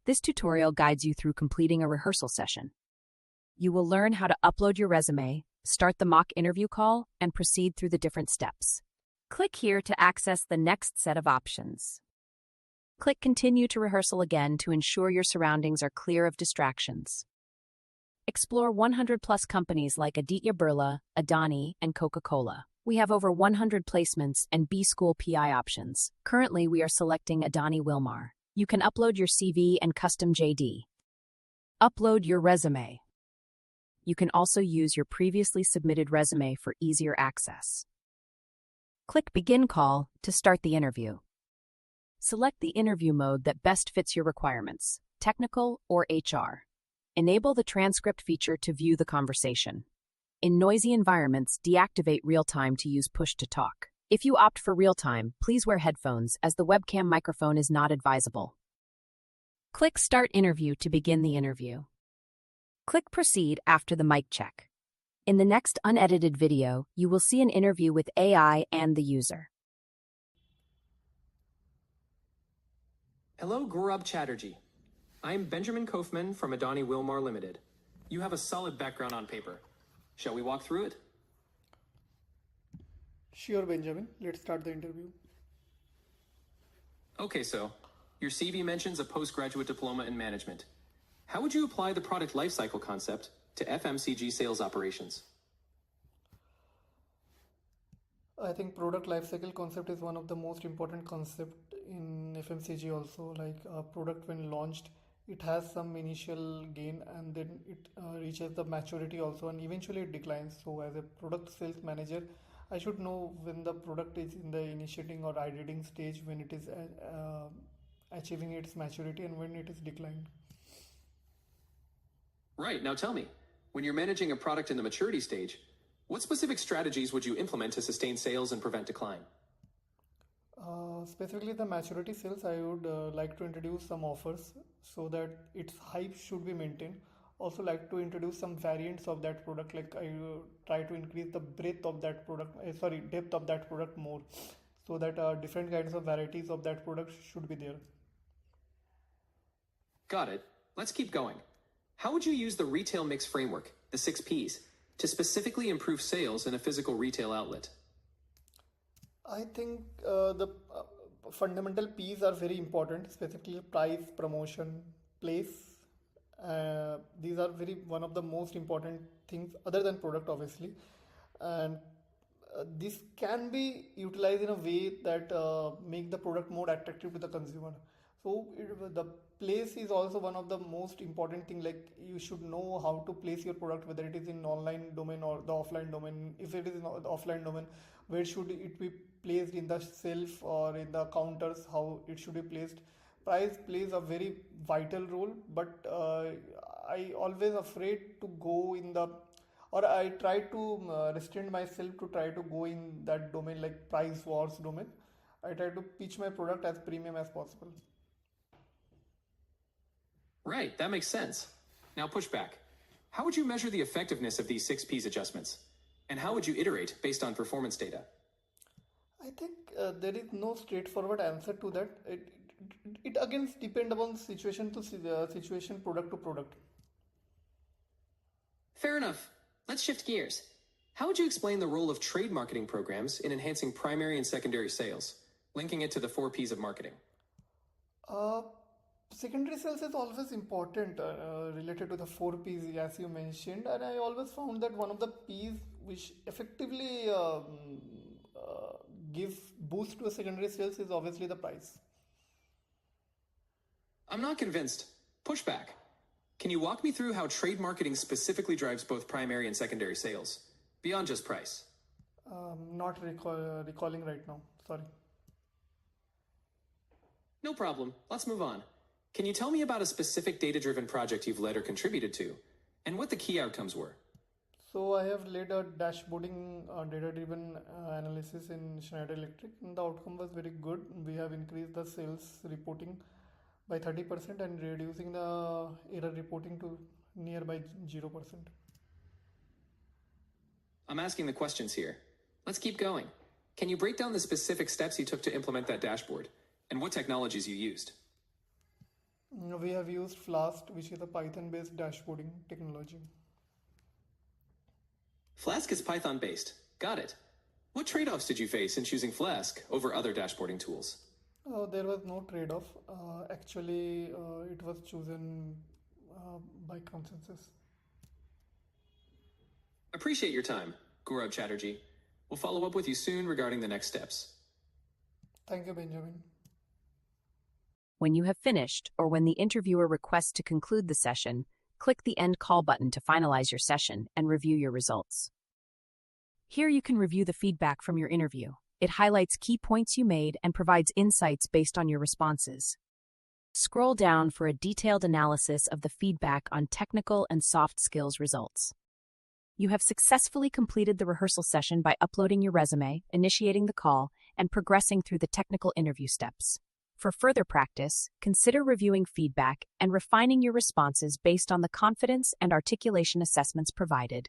This tutorial guides you through completing a rehearsal session. You will learn how to upload your resume, start the mock interview call, and proceed through the different steps. Click here to access the next set of options. Click Continue to Rehearsal again to ensure your surroundings are clear of distractions. Explore 100-plus companies like Aditya Birla, Adani, and Coca-Cola. We have over 100 placements and B-school PI options. Currently, we are selecting Adani Wilmar. You can upload your CV and custom JD. Upload your resume. You can also use your previously submitted resume for easier access. Click Begin Call to start the interview. Select the interview mode that best fits your requirements, technical or HR. Enable the transcript feature to view the conversation. In noisy environments, deactivate real-time to use push-to-talk. If you opt for real-time, please wear headphones as the webcam microphone is not advisable. Click Start Interview to begin the interview. Click Proceed after the mic check. In the next unedited video, you will see an interview with AI and the user. Hello, Gaurav Chatterjee. I'm Benjamin Kaufman from Adani Wilmar Limited. You have a solid background on paper. Shall we walk through it? Sure, Benjamin. Let's start the interview. Okay, so your CV mentions a postgraduate diploma in management. How would you apply the product lifecycle concept to FMCG sales operations? I think product lifecycle concept is one of the most important concept in FMCG also. Like a product when launched, it has some initial gain and then it reaches the maturity also and eventually it declines. So as a product sales manager, I should know when the product is in the initiating or ideating stage, when it is achieving its maturity and when it is declined. Right, now tell me, when you're managing a product in the maturity stage, what specific strategies would you implement to sustain sales and prevent decline? Specifically the maturity sales, I would like to introduce some offers so that its hype should be maintained. Also like to introduce some variants of that product, like I try to increase the breadth of that product, depth of that product more, so that different kinds of varieties of that product should be there. Got it. Let's keep going. How would you use the retail mix framework, the 6 Ps, to specifically improve sales in a physical retail outlet? I think the fundamental P's are very important, specifically price, promotion, place. These are one of the most important things other than product, obviously. And this can be utilized in a way that make the product more attractive to the consumer. So the place is also one of the most important thing. Like you should know how to place your product, whether it is in online domain or the offline domain. If it is in the offline domain, where should it be placed, in the shelf or in the counters, how it should be placed. Price plays a very vital role, but I always afraid to go in the, or I try to restrain myself to try to go in that domain, like price wars domain. I try to pitch my product as premium as possible. Right, that makes sense. Now push back. How would you measure the effectiveness of these 6 Ps adjustments? And how would you iterate based on performance data? I think there is no straightforward answer to that. It again depends upon situation to situation, product to product. Fair enough. Let's shift gears. How would you explain the role of trade marketing programs in enhancing primary and secondary sales, linking it to the 4 Ps of marketing? Secondary sales is always important related to the 4 Ps, as you mentioned, and I always found that one of the Ps which effectively gives boost to a secondary sales is obviously the price. I'm not convinced. Push back. Can you walk me through how trade marketing specifically drives both primary and secondary sales, beyond just price? Not recalling right now, sorry. No problem. Let's move on. Can you tell me about a specific data-driven project you've led or contributed to, and what the key outcomes were? So I have led a dashboarding data-driven analysis in Schneider Electric, and the outcome was very good. We have increased the sales reporting by 30% and reducing the error reporting to nearby 0%. I'm asking the questions here. Let's keep going. Can you break down the specific steps you took to implement that dashboard, and what technologies you used? We have used Flask, which is a Python-based dashboarding technology. Flask is Python based. Got it. What trade-offs did you face in choosing Flask over other dashboarding tools? There was no trade-off. Actually, it was chosen by consensus. Appreciate your time, Gaurav Chatterjee. We'll follow up with you soon regarding the next steps. Thank you, Benjamin. When you have finished, or when the interviewer requests to conclude the session, click the End Call button to finalize your session and review your results. Here you can review the feedback from your interview. It highlights key points you made and provides insights based on your responses. Scroll down for a detailed analysis of the feedback on technical and soft skills results. You have successfully completed the rehearsal session by uploading your resume, initiating the call, and progressing through the technical interview steps. For further practice, consider reviewing feedback and refining your responses based on the confidence and articulation assessments provided.